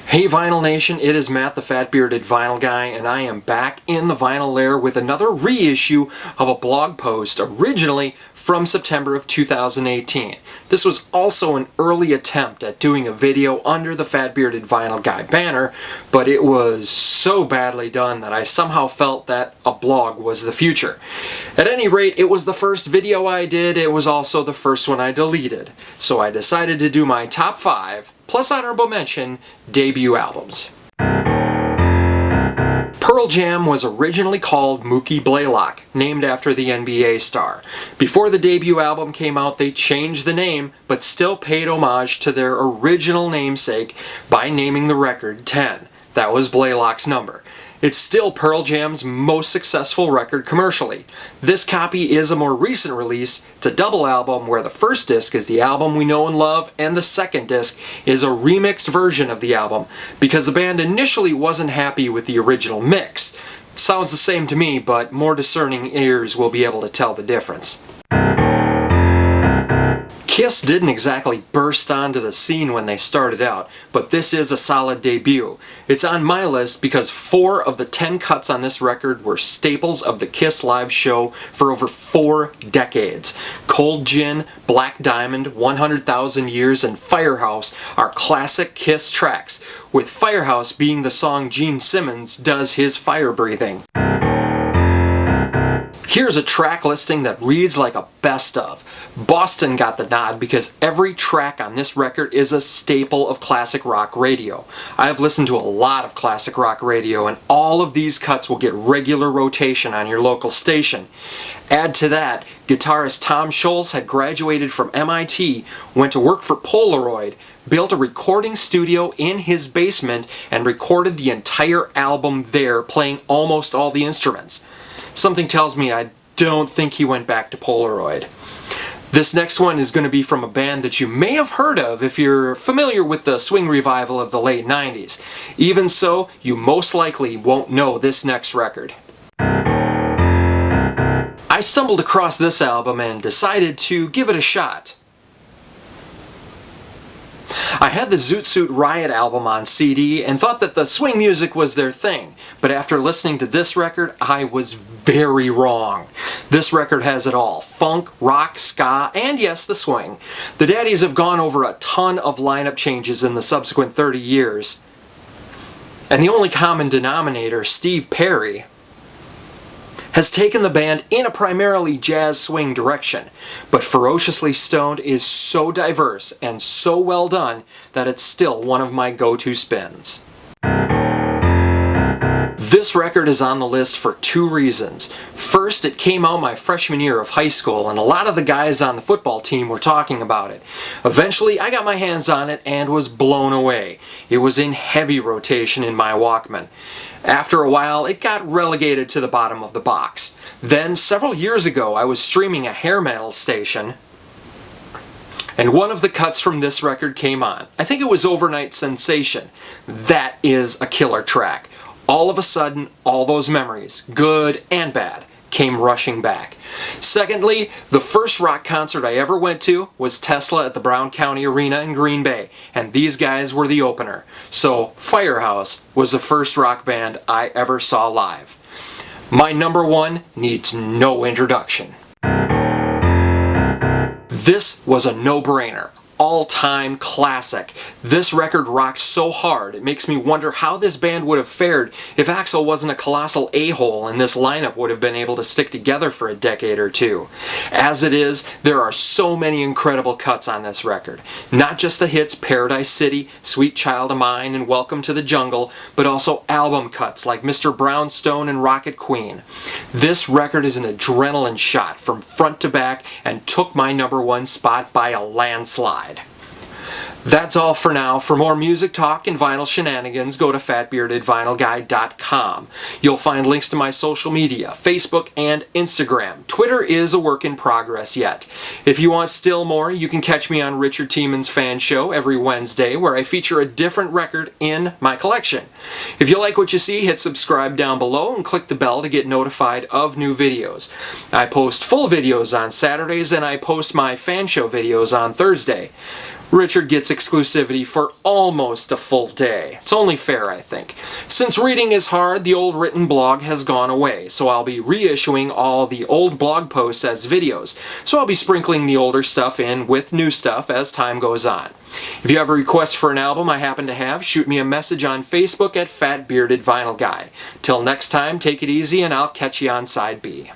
Hey Vinyl Nation, it is Matt the Fat Bearded Vinyl Guy, and I am back in the vinyl lair with another reissue of a blog post originally from September of 2018. This was also an early attempt at doing a video under the Fat Bearded Vinyl Guy banner, but it was so badly done that I somehow felt that a blog was the future. At any rate, it was the first video I did, it was also the first one I deleted. So I decided to do my top 5, plus honorable mention, debut albums. Pearl Jam was originally called Mookie Blaylock, named after the NBA star. Before the debut album came out, they changed the name, but still paid homage to their original namesake by naming the record 10. That was Blaylock's number. It's still Pearl Jam's most successful record commercially. This copy is a more recent release. It's a double album where the first disc is the album we know and love, and the second disc is a remixed version of the album, because the band initially wasn't happy with the original mix. It sounds the same to me, but more discerning ears will be able to tell the difference. Kiss didn't exactly burst onto the scene when they started out, but this is a solid debut. It's on my list because 4 of the 10 cuts on this record were staples of the Kiss live show for over 4 decades. Cold Gin, Black Diamond, 100,000 Years, and Firehouse are classic Kiss tracks, with Firehouse being the song Gene Simmons does his fire breathing. Here's a track listing that reads like a best of. Boston got the nod because every track on this record is a staple of classic rock radio. I have listened to a lot of classic rock radio, and all of these cuts will get regular rotation on your local station. Add to that, guitarist Tom Scholz had graduated from MIT, went to work for Polaroid, built a recording studio in his basement, and recorded the entire album there, playing almost all the instruments. Something tells me I don't think he went back to Polaroid. This next one is going to be from a band that you may have heard of if you're familiar with the swing revival of the late 90s. Even so, you most likely won't know this next record. I stumbled across this album and decided to give it a shot. I had the Zoot Suit Riot album on CD and thought that the swing music was their thing, but after listening to this record, I was very wrong. This record has it all: funk, rock, ska, and yes, the swing. The Daddies have gone over a ton of lineup changes in the subsequent 30 years, and the only common denominator, Steve Perry, has taken the band in a primarily jazz swing direction, but Ferociously Stoned is so diverse and so well done that it's still one of my go-to spins. This record is on the list for 2 reasons. First, it came out my freshman year of high school, and a lot of the guys on the football team were talking about it. Eventually, I got my hands on it and was blown away. It was in heavy rotation in my Walkman. After a while, it got relegated to the bottom of the box. Then, several years ago, I was streaming a hair metal station, and one of the cuts from this record came on. I think it was Overnight Sensation. That is a killer track. All of a sudden, all those memories, good and bad, came rushing back. Secondly, the first rock concert I ever went to was Tesla at the Brown County Arena in Green Bay, and these guys were the opener. So Firehouse was the first rock band I ever saw live. My number 1 needs no introduction. This was a no-brainer. All-time classic. This record rocks so hard, it makes me wonder how this band would have fared if Axl wasn't a colossal a-hole and this lineup would have been able to stick together for a decade or 2. As it is, there are so many incredible cuts on this record. Not just the hits Paradise City, Sweet Child of Mine, and Welcome to the Jungle, but also album cuts like Mr. Brownstone and Rocket Queen. This record is an adrenaline shot from front to back and took my number 1 spot by a landslide. That's all for now. For more music talk and vinyl shenanigans, go to fatbeardedvinylguy.com. You'll find links to my social media, Facebook and Instagram. Twitter is a work in progress yet. If you want still more, you can catch me on Richard Tieman's Fan Show every Wednesday, where I feature a different record in my collection. If you like what you see, hit subscribe down below and click the bell to get notified of new videos. I post full videos on Saturdays, and I post my Fan Show videos on Thursday. Richard gets exclusivity for almost a full day. It's only fair, I think. Since reading is hard, the old written blog has gone away, so I'll be reissuing all the old blog posts as videos. So I'll be sprinkling the older stuff in with new stuff as time goes on. If you have a request for an album I happen to have, shoot me a message on Facebook at Fat Bearded Vinyl Guy. Till next time, take it easy and I'll catch you on side B.